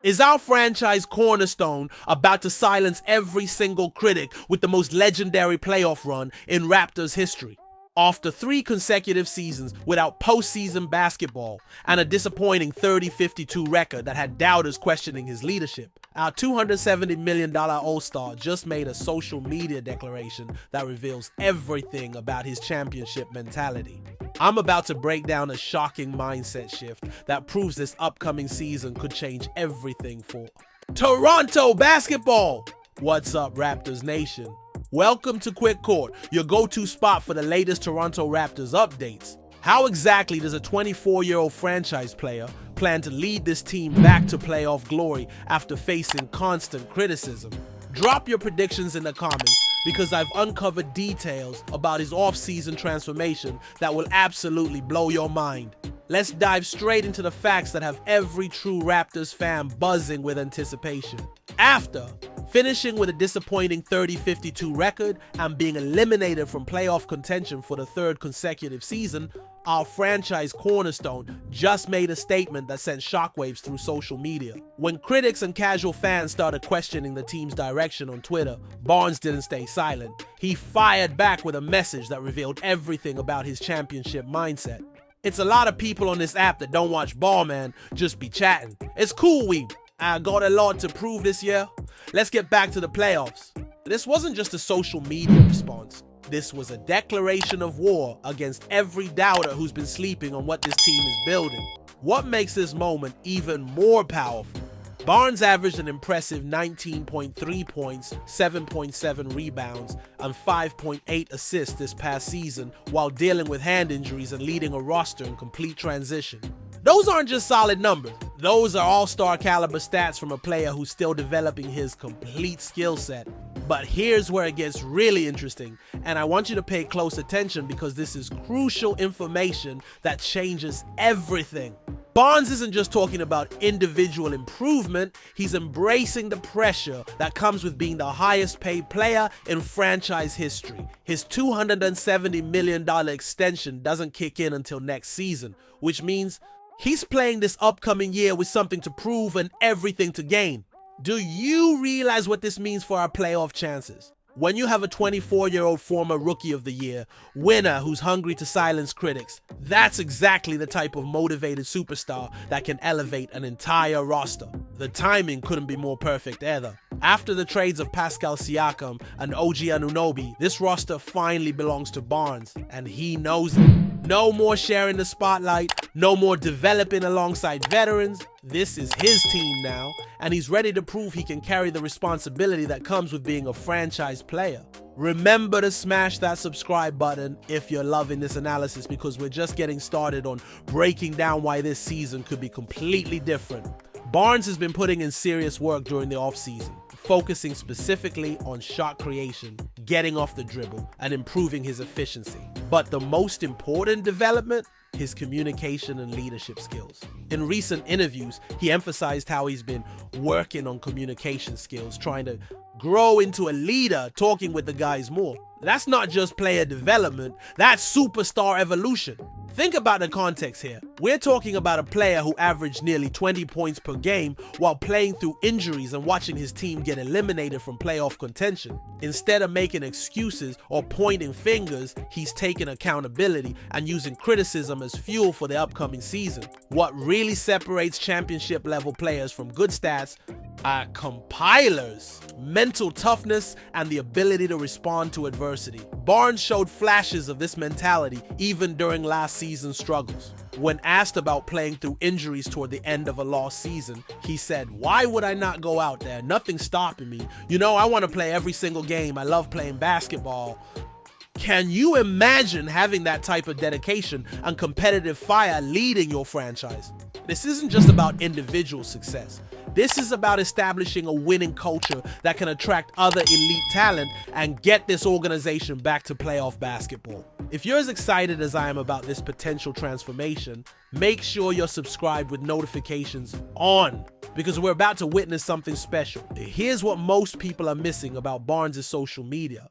Is our franchise cornerstone about to silence every single critic with the most legendary playoff run in Raptors history? After 3 consecutive seasons without postseason basketball and a disappointing 30-52 record that had doubters questioning his leadership, our $270 million All-Star just made a social media declaration that reveals everything about his championship mentality. I'm about to break down a shocking mindset shift that proves this upcoming season could change everything for Toronto basketball. What's up, Raptors Nation? Welcome to Quick Court, your go-to spot for the latest Toronto Raptors updates. How exactly does a 24-year-old franchise player plan to lead this team back to playoff glory after facing constant criticism? Drop your predictions in the comments because I've uncovered details about his off-season transformation that will absolutely blow your mind. Let's dive straight into the facts that have every true Raptors fan buzzing with anticipation. After finishing with a disappointing 30-52 record and being eliminated from playoff contention for the 3rd consecutive season, our franchise cornerstone just made a statement that sent shockwaves through social media. When critics and casual fans started questioning the team's direction on Twitter, Barnes didn't stay silent. He fired back with a message that revealed everything about his championship mindset. It's a lot of people on this app that don't watch ball, man, just be chatting. It's cool, I got a lot to prove this year. Let's get back to the playoffs. This wasn't just a social media response. This was a declaration of war against every doubter who's been sleeping on what this team is building. What makes this moment even more powerful? Barnes averaged an impressive 19.3 points, 7.7 rebounds, and 5.8 assists this past season while dealing with hand injuries and leading a roster in complete transition. Those aren't just solid numbers. Those are all-star caliber stats from a player who's still developing his complete skill set. But here's where it gets really interesting, and I want you to pay close attention because this is crucial information that changes everything. Barnes isn't just talking about individual improvement, he's embracing the pressure that comes with being the highest paid player in franchise history. His $270 million extension doesn't kick in until next season, which means he's playing this upcoming year with something to prove and everything to gain. Do you realize what this means for our playoff chances? When you have a 24-year-old former Rookie of the Year, winner who's hungry to silence critics, that's exactly the type of motivated superstar that can elevate an entire roster. The timing couldn't be more perfect either. After the trades of Pascal Siakam and OG Anunoby, this roster finally belongs to Barnes, and he knows it. No more sharing the spotlight, no more developing alongside veterans. This is his team now, and he's ready to prove he can carry the responsibility that comes with being a franchise player. Remember to smash that subscribe button if you're loving this analysis because we're just getting started on breaking down why this season could be completely different. Barnes has been putting in serious work during the offseason, focusing specifically on shot creation, getting off the dribble, and improving his efficiency. But the most important development? His communication and leadership skills. In recent interviews, he emphasized how he's been working on communication skills, trying to grow into a leader, talking with the guys more. That's not just player development, that's superstar evolution. Think about the context here. We're talking about a player who averaged nearly 20 points per game while playing through injuries and watching his team get eliminated from playoff contention. Instead of making excuses or pointing fingers, he's taking accountability and using criticism as fuel for the upcoming season. What really separates championship level players from good stats are compilers, mental toughness, and the ability to respond to adversity. Barnes showed flashes of this mentality even during last season's struggles. When asked about playing through injuries toward the end of a lost season, he said, "Why would I not go out there? Nothing's stopping me. You know, I want to play every single game. I love playing basketball." Can you imagine having that type of dedication and competitive fire leading your franchise? This isn't just about individual success. This is about establishing a winning culture that can attract other elite talent and get this organization back to playoff basketball. If you're as excited as I am about this potential transformation, make sure you're subscribed with notifications on, because we're about to witness something special. Here's what most people are missing about Barnes' social media.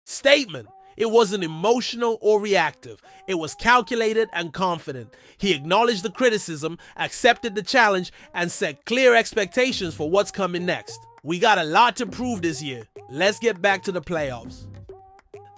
Statement. It wasn't emotional or reactive. It was calculated and confident. He acknowledged the criticism, accepted the challenge, and set clear expectations for what's coming next. We got a lot to prove this year. Let's get back to the playoffs.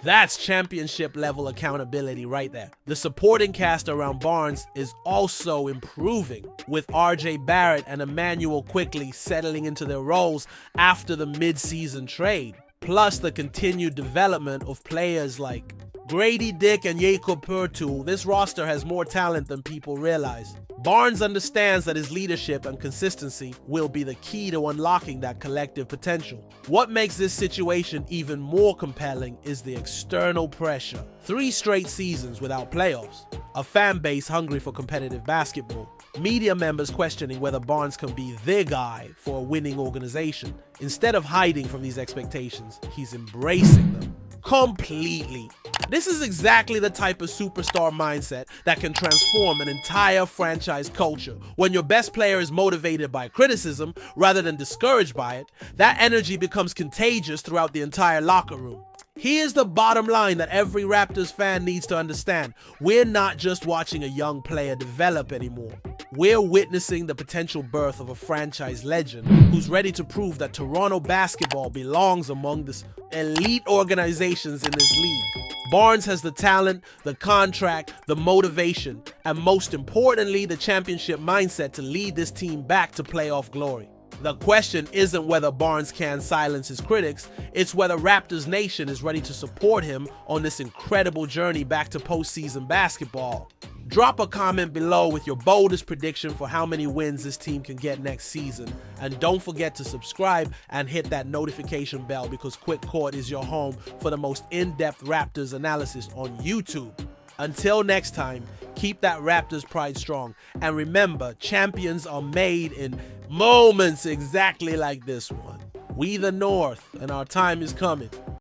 That's championship level accountability right there. The supporting cast around Barnes is also improving, with RJ Barrett and Emmanuel quickly settling into their roles after the mid-season trade. Plus the continued development of players like Grady Dick and Jakob Poeltl. This roster has more talent than people realize. Barnes understands that his leadership and consistency will be the key to unlocking that collective potential. What makes this situation even more compelling is the external pressure. 3 straight seasons without playoffs, a fan base hungry for competitive basketball, media members questioning whether Barnes can be their guy for a winning organization. Instead of hiding from these expectations, he's embracing them completely. This is exactly the type of superstar mindset that can transform an entire franchise culture. When your best player is motivated by criticism rather than discouraged by it, that energy becomes contagious throughout the entire locker room. Here's the bottom line that every Raptors fan needs to understand. We're not just watching a young player develop anymore. We're witnessing the potential birth of a franchise legend who's ready to prove that Toronto basketball belongs among the elite organizations in this league. Barnes has the talent, the contract, the motivation, and most importantly, the championship mindset to lead this team back to playoff glory. The question isn't whether Barnes can silence his critics, it's whether Raptors Nation is ready to support him on this incredible journey back to postseason basketball. Drop a comment below with your boldest prediction for how many wins this team can get next season. And don't forget to subscribe and hit that notification bell, because Quick Court is your home for the most in-depth Raptors analysis on YouTube. Until next time, keep that Raptors pride strong. And remember, champions are made in moments exactly like this one. We the North, and our time is coming.